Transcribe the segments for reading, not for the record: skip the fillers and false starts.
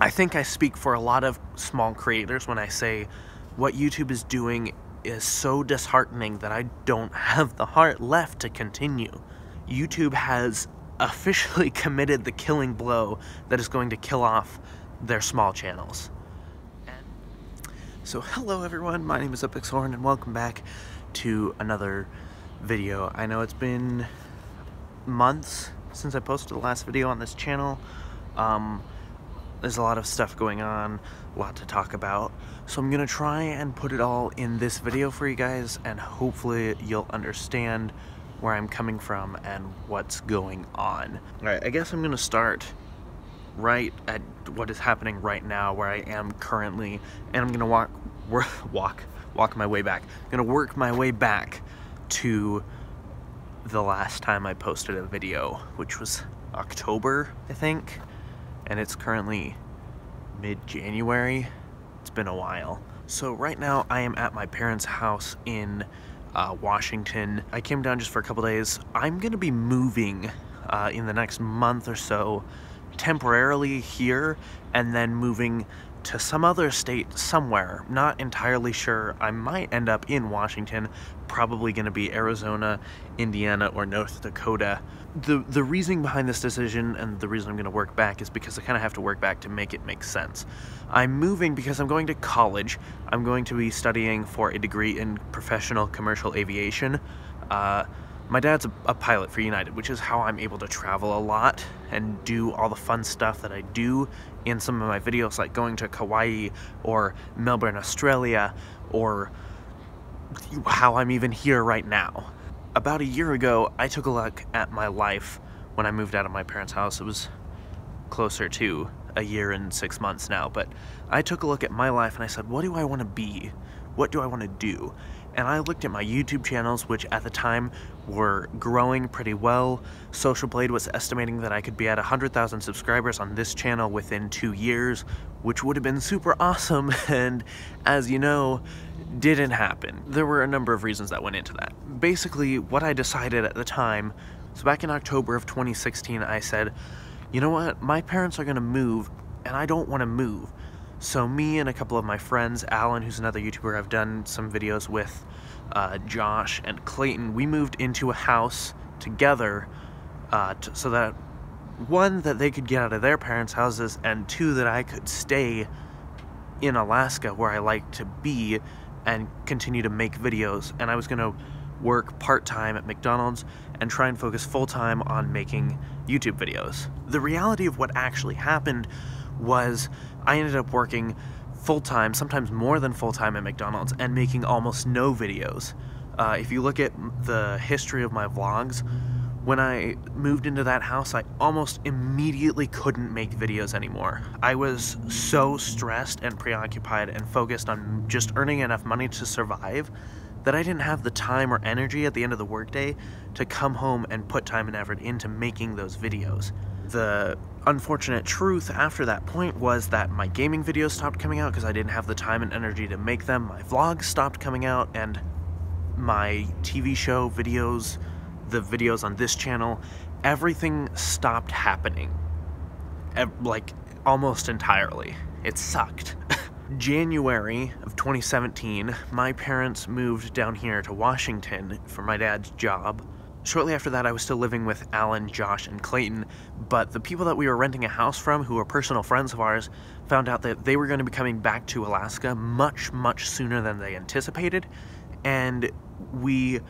I think I speak for a lot of small creators when I say what YouTube is doing is so disheartening that I don't have the heart left to continue. YouTube has officially committed the killing blow that is going to kill off their small channels. So hello everyone, my name is adpocalypse and welcome back to another video. I know it's been months since I posted the last video on this channel. There's a lot of stuff going on, a lot to talk about, so I'm gonna try and put it all in this video for you guys, and hopefully you'll understand where I'm coming from and what's going on. Alright, I guess I'm gonna start right at what is happening right now, where I am currently, and I'm gonna walk my way back. I'm gonna work my way back to the last time I posted a video, which was October, I think, and it's currently mid-January. It's been a while. So right now I am at my parents' house in Washington. I came down just for a couple days. I'm gonna be moving in the next month or so, temporarily here, and then moving to some other state somewhere. Not entirely sure. I might end up in Washington, probably gonna be Arizona, Indiana, or North Dakota. The reasoning behind this decision and the reason I'm gonna work back is because I kind of have to work back to make it make sense. I'm moving because I'm going to college. I'm going to be studying for a degree in professional commercial aviation. My dad's a pilot for United, which is how I'm able to travel a lot and do all the fun stuff that I do in some of my videos, like going to Kauai or Melbourne, Australia, or how I'm even here right now. About a year ago, I took a look at my life when I moved out of my parents' house. It was closer to a year and 6 months now, but I took a look at my life and I said, what do I want to be? What do I want to do? And I looked at my YouTube channels, which at the time were growing pretty well. Social Blade was estimating that I could be at 100,000 subscribers on this channel within 2 years, which would have been super awesome, and as you know, didn't happen. There were a number of reasons that went into that. Basically, what I decided at the time, so back in October of 2016, I said, you know what, my parents are gonna move, and I don't want to move. So me and a couple of my friends, Alan, who's another YouTuber I've done some videos with, Josh and Clayton, we moved into a house together so that, one, that they could get out of their parents' houses, and two, that I could stay in Alaska where I like to be and continue to make videos. And I was going to work part-time at McDonald's and try and focus full-time on making YouTube videos. The reality of what actually happened was I ended up working full-time, sometimes more than full-time at McDonald's, and making almost no videos. If you look at the history of my vlogs, when I moved into that house, I almost immediately couldn't make videos anymore. I was so stressed and preoccupied and focused on just earning enough money to survive that I didn't have the time or energy at the end of the workday to come home and put time and effort into making those videos. The unfortunate truth after that point was that my gaming videos stopped coming out because I didn't have the time and energy to make them, my vlogs stopped coming out, and my TV show videos, the videos on this channel, everything stopped happening. Like, almost entirely. It sucked. January of 2017, my parents moved down here to Washington for my dad's job. Shortly after that, I was still living with Alan, Josh, and Clayton, but the people that we were renting a house from, who were personal friends of ours, found out that they were going to be coming back to Alaska much, much sooner than they anticipated, and we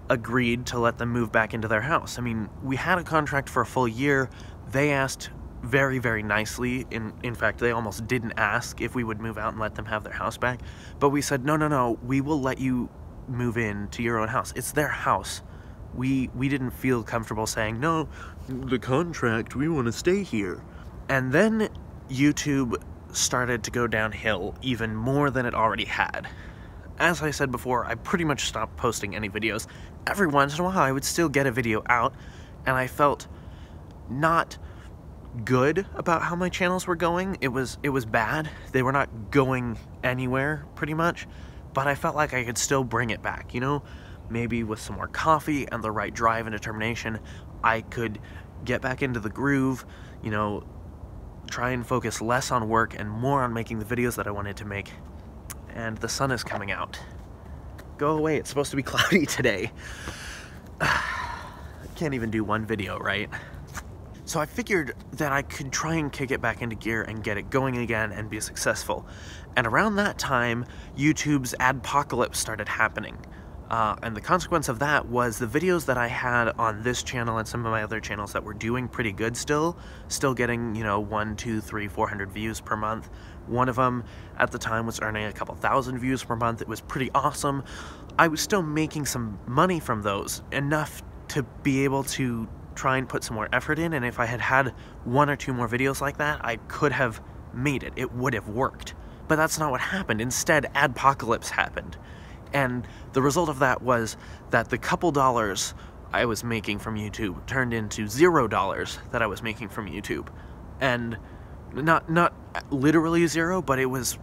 agreed to let them move back into their house. I mean, we had a contract for a full year. They asked very, very nicely. In fact, they almost didn't ask if we would move out and let them have their house back, but we said, no, we will let you move in to your own house. It's their house. We didn't feel comfortable saying, no, the contract, we want to stay here. And then YouTube started to go downhill even more than it already had. As I said before, I pretty much stopped posting any videos. Every once in a while, I would still get a video out, and I felt not good about how my channels were going. It was bad. They were not going anywhere, pretty much. But I felt like I could still bring it back, you know? Maybe with some more coffee and the right drive and determination, I could get back into the groove, you know, try and focus less on work and more on making the videos that I wanted to make. And the sun is coming out. Go away, it's supposed to be cloudy today. I can't even do one video, right? So I figured that I could try and kick it back into gear and get it going again and be successful. And around that time, YouTube's adpocalypse started happening. And the consequence of that was the videos that I had on this channel and some of my other channels that were doing pretty good still getting, 1, 2, 3, 400 views per month. One of them at the time was earning a couple thousand views per month. It was pretty awesome. I was still making some money from those, enough to be able to try and put some more effort in, and if I had had 1 or 2 more videos like that, I could have made it. It would have worked. But that's not what happened. Instead, adpocalypse happened. And the result of that was that the couple dollars I was making from YouTube turned into $0 that I was making from YouTube. And not literally zero, but it was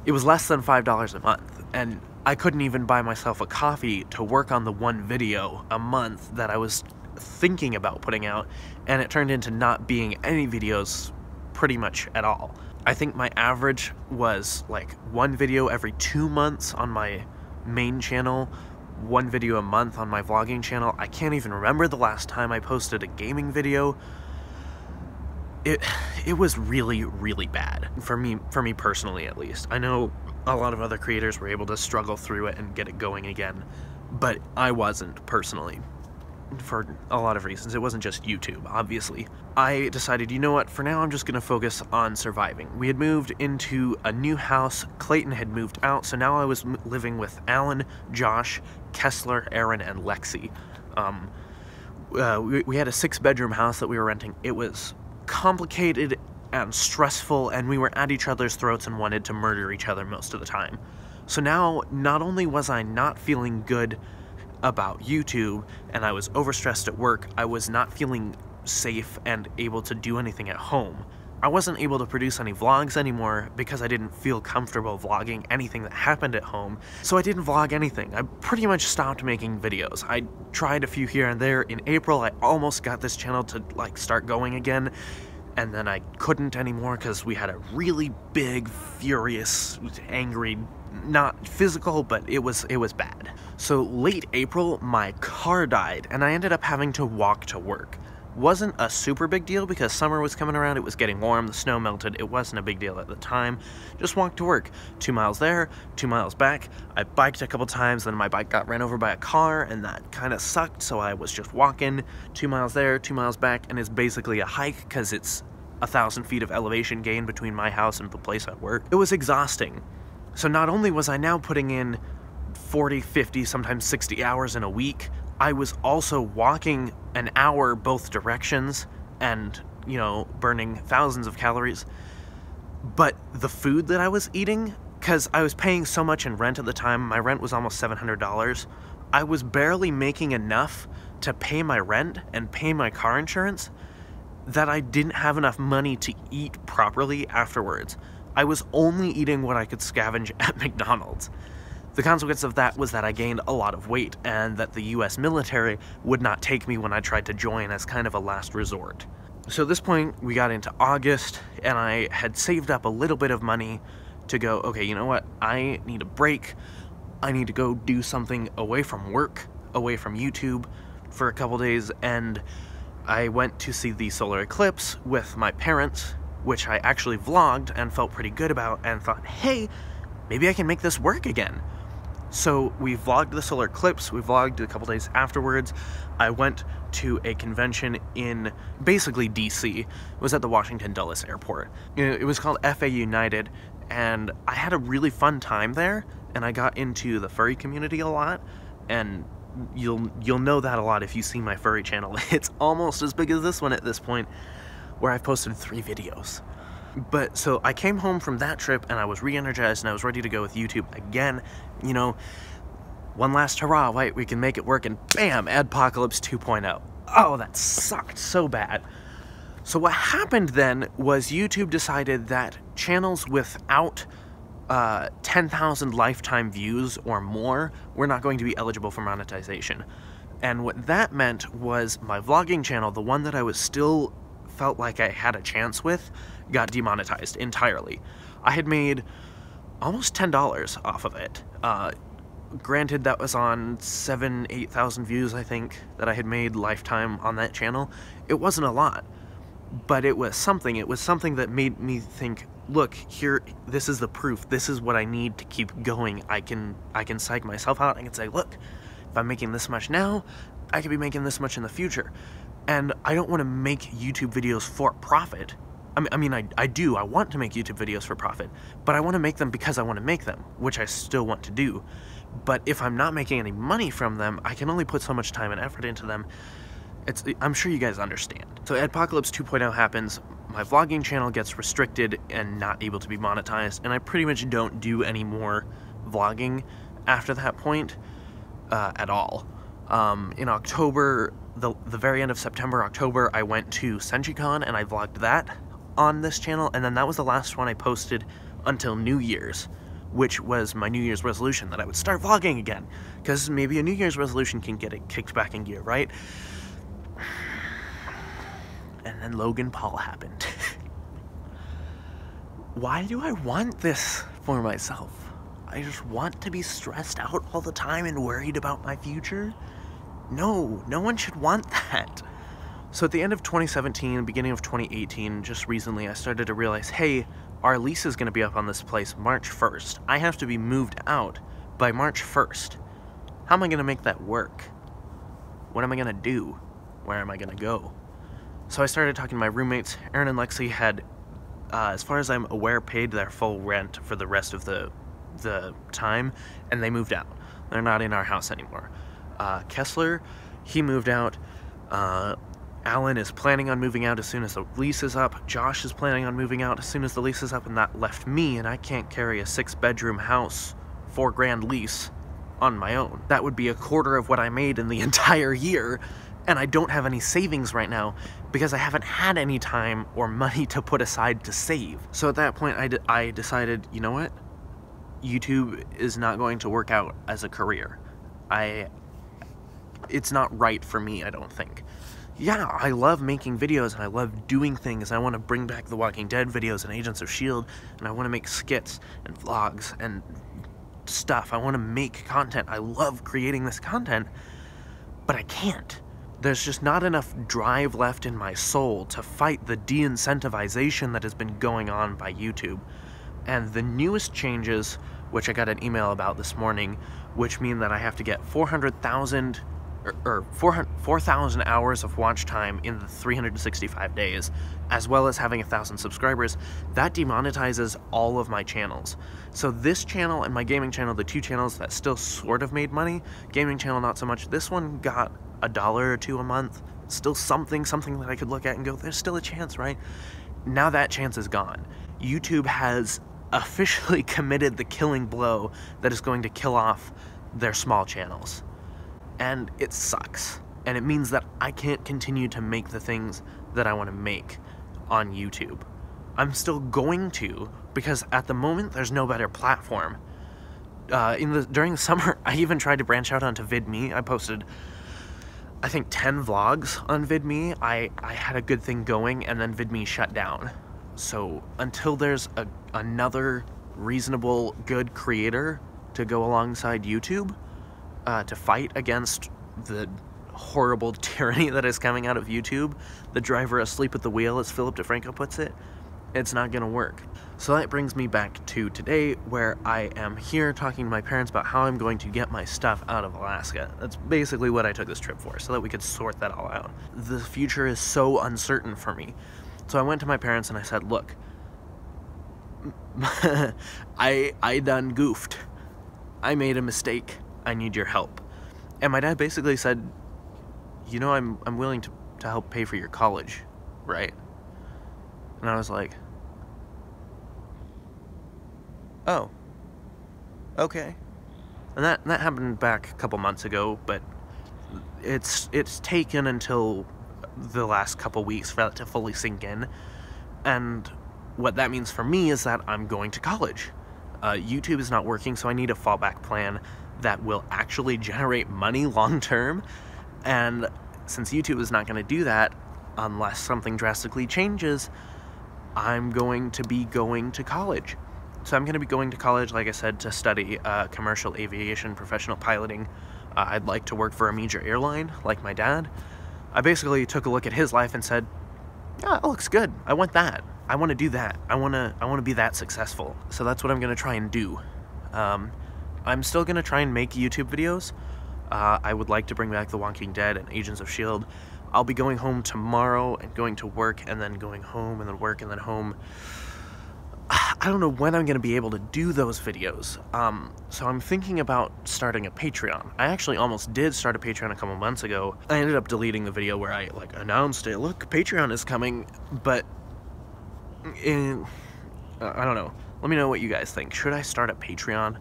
less than $5 a month. And I couldn't even buy myself a coffee to work on the one video a month that I was thinking about putting out, and it turned into not being any videos pretty much at all. I think my average was like 1 video every 2 months on my main channel, 1 video a month on my vlogging channel. I can't even remember the last time I posted a gaming video. It was really, really bad for me personally, at least. I know a lot of other creators were able to struggle through it and get it going again, but I wasn't personally, for a lot of reasons. It wasn't just YouTube, obviously. I decided, you know what, for now I'm just gonna focus on surviving. We had moved into a new house, Clayton had moved out, so now I was living with Alan, Josh, Kessler, Aaron, and Lexi. We had a 6-bedroom house that we were renting. It was complicated and stressful, and we were at each other's throats and wanted to murder each other most of the time. So now, not only was I not feeling good about YouTube, and I was overstressed at work, I was not feeling safe and able to do anything at home. I wasn't able to produce any vlogs anymore because I didn't feel comfortable vlogging anything that happened at home, so I didn't vlog anything. I pretty much stopped making videos. I tried a few here and there. In April, I almost got this channel to start going again, and then I couldn't anymore because we had a really big, furious, angry, not physical, but it was bad. So late April, my car died, and I ended up having to walk to work. Wasn't a super big deal because summer was coming around, it was getting warm, the snow melted, it wasn't a big deal at the time. Just walked to work. 2 miles there, 2 miles back. I biked a couple times, then my bike got ran over by a car, and that kind of sucked, so I was just walking 2 miles there, 2 miles back, and it's basically a hike because it's 1,000 feet of elevation gain between my house and the place I work. It was exhausting. So not only was I now putting in 40, 50, sometimes 60 hours in a week, I was also walking an hour both directions and, burning thousands of calories. But the food that I was eating, because I was paying so much in rent at the time, my rent was almost $700, I was barely making enough to pay my rent and pay my car insurance that I didn't have enough money to eat properly afterwards. I was only eating what I could scavenge at McDonald's. The consequence of that was that I gained a lot of weight, and that the US military would not take me when I tried to join as kind of a last resort. So at this point, we got into August, and I had saved up a little bit of money to go, okay, you know what, I need a break. I need to go do something away from work, away from YouTube for a couple days, and I went to see the solar eclipse with my parents, which I actually vlogged and felt pretty good about, and thought, hey, maybe I can make this work again. So we vlogged the solar eclipse, we vlogged a couple days afterwards. I went to a convention in basically DC. It was at the Washington Dulles airport. It was called FA United, and I had a really fun time there, and I got into the furry community a lot, and you'll know that a lot if you see my furry channel. It's almost as big as this one at this point, where I've posted 3 videos. But so I came home from that trip and I was re-energized and I was ready to go with YouTube again. One last hurrah, right, we can make it work, and bam, adpocalypse 2.0. Oh, that sucked so bad. So what happened then was YouTube decided that channels without 10,000 lifetime views or more were not going to be eligible for monetization. And what that meant was my vlogging channel, the one that I was still felt like I had a chance with got demonetized entirely. I had made almost $10 off of it. Granted, that was on 8,000 views, I think, that I had made lifetime on that channel. It wasn't a lot, but it was something. It was something that made me think, look, here, this is the proof. This is what I need to keep going. I can psych myself out. I can say, look, if I'm making this much now, I could be making this much in the future. And I don't want to make YouTube videos for profit. I mean, I do. I want to make YouTube videos for profit, but I want to make them because I want to make them, which I still want to do. But if I'm not making any money from them, I can only put so much time and effort into them. I'm sure you guys understand. So Adpocalypse 2.0 happens, my vlogging channel gets restricted and not able to be monetized, and I pretty much don't do any more vlogging after that point at all. In October, the very end of September, October, I went to SenjiCon and I vlogged that on this channel, and then that was the last one I posted until New Year's, which was my New Year's resolution, that I would start vlogging again, because maybe a New Year's resolution can get it kicked back in gear, right? And then Logan Paul happened. Why do I want this for myself? I just want to be stressed out all the time and worried about my future? No, no one should want that. So at the end of 2017, beginning of 2018, just recently, I started to realize, hey, our lease is going to be up on this place March 1st. I have to be moved out by March 1st. How am I going to make that work? What am I going to do? Where am I going to go? So I started talking to my roommates. Aaron and Lexi had, as far as I'm aware, paid their full rent for the rest of the time, and they moved out. They're not in our house anymore. Kessler, he moved out. Alan is planning on moving out as soon as the lease is up. Josh is planning on moving out as soon as the lease is up, and that left me, and I can't carry a 6-bedroom house, $4,000 lease on my own. That would be a quarter of what I made in the entire year, and I don't have any savings right now because I haven't had any time or money to put aside to save. So at that point, I decided, you know what? YouTube is not going to work out as a career. It's not right for me, I don't think. Yeah, I love making videos and I love doing things. I want to bring back the Walking Dead videos and Agents of S.H.I.E.L.D. and I want to make skits and vlogs and stuff. I want to make content. I love creating this content, but I can't. There's just not enough drive left in my soul to fight the de-incentivization that has been going on by YouTube. And the newest changes, which I got an email about this morning, which mean that I have to get 4,000 hours of watch time in the 365 days, as well as having 1,000 subscribers, that demonetizes all of my channels. So this channel and my gaming channel, the two channels that still sort of made money, gaming channel not so much, this one got $1 or $2 a month, still something that I could look at and go, there's still a chance, right? Now that chance is gone. YouTube has officially committed the killing blow that is going to kill off their small channels. And it sucks. And it means that I can't continue to make the things that I want to make on YouTube. I'm still going to, because at the moment there's no better platform. During the summer, I even tried to branch out onto VidMe. I posted, I think, 10 vlogs on VidMe. I had a good thing going, and then VidMe shut down. So until there's another reasonable, good creator to go alongside YouTube, to fight against the horrible tyranny that is coming out of YouTube, the driver asleep at the wheel, as Philip DeFranco puts it, it's not gonna work. So that brings me back to today, where I am here talking to my parents about how I'm going to get my stuff out of Alaska. That's basically what I took this trip for, so that we could sort that all out. The future is so uncertain for me. So I went to my parents and I said, look, I done goofed. I made a mistake. I need your help. And my dad basically said, you know, I'm willing to help pay for your college, right? And I was like, oh, okay. And that happened back a couple months ago, but it's taken until the last couple weeks for that to fully sink in. And what that means for me is that I'm going to college. YouTube is not working, so I need a fallback plan that will actually generate money long term. And since YouTube is not going to do that, unless something drastically changes, I'm going to be going to college. So I'm going to be going to college, like I said, to study commercial aviation, professional piloting. I'd like to work for a major airline, like my dad. I basically took a look at his life and said, yeah, it looks good. I want that. I want to do that. I want to be that successful. So that's what I'm going to try and do. I'm still going to try and make YouTube videos. I would like to bring back The Walking Dead and Agents of S.H.I.E.L.D. I'll be going home tomorrow and going to work and then going home and then work and then home. I don't know when I'm going to be able to do those videos. So I'm thinking about starting a Patreon. I actually almost did start a Patreon a couple months ago. I ended up deleting the video where I announced it. Look, Patreon is coming, but I don't know. Let me know what you guys think. Should I start a Patreon?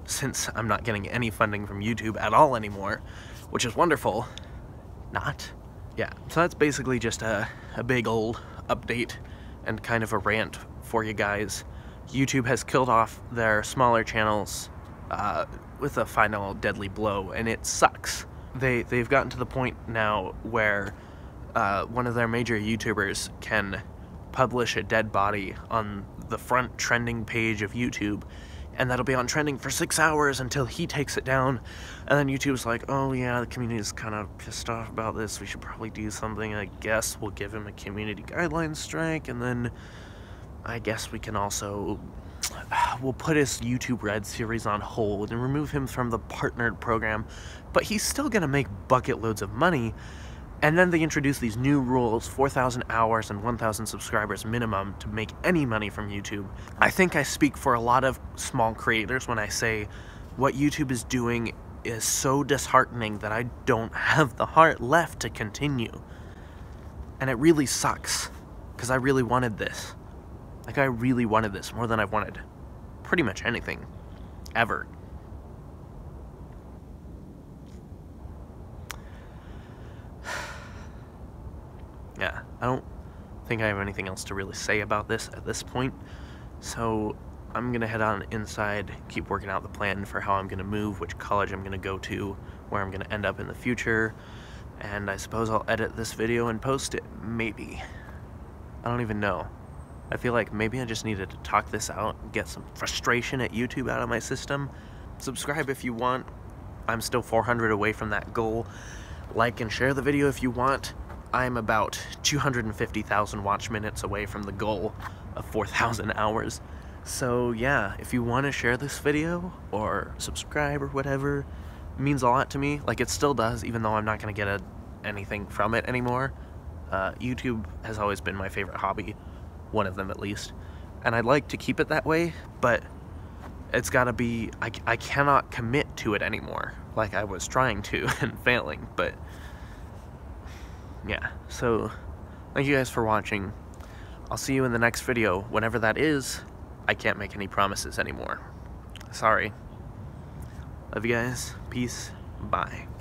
Since I'm not getting any funding from YouTube at all anymore, which is wonderful. Not? Yeah, so that's basically just a big old update and kind of a rant for you guys. YouTube has killed off their smaller channels with a final deadly blow, and it sucks. They've gotten to the point now where one of their major YouTubers can publish a dead body on the front trending page of YouTube, and that'll be on trending for 6 hours until he takes it down, and then YouTube's like, oh yeah, the community is kind of pissed off about this, we should probably do something. I guess we'll give him a community guidelines strike, and then I guess we can also, we'll put his YouTube Red series on hold and remove him from the partnered program, but he's still gonna make bucket loads of money. And then they introduce these new rules, 4,000 hours and 1,000 subscribers minimum to make any money from YouTube. I think I speak for a lot of small creators when I say what YouTube is doing is so disheartening that I don't have the heart left to continue. And it really sucks, because I really wanted this. Like, I really wanted this more than I've wanted pretty much anything, ever. Yeah, I don't think I have anything else to really say about this at this point, so I'm gonna head on inside, keep working out the plan for how I'm gonna move, which college I'm gonna go to, where I'm gonna end up in the future, and I suppose I'll edit this video and post it, maybe. I don't even know. I feel like maybe I just needed to talk this out and get some frustration at YouTube out of my system. Subscribe if you want. I'm still 400 away from that goal. Like and share the video if you want. I'm about 250,000 watch minutes away from the goal of 4,000 hours. So yeah, if you want to share this video or subscribe or whatever, it means a lot to me. Like, it still does, even though I'm not going to get anything from it anymore. YouTube has always been my favorite hobby, one of them at least, and I'd like to keep it that way, but it's gotta be, I cannot commit to it anymore, like I was trying to and failing. But yeah, so thank you guys for watching. I'll see you in the next video, whenever that is. I can't make any promises anymore. Sorry. Love you guys. Peace. Bye.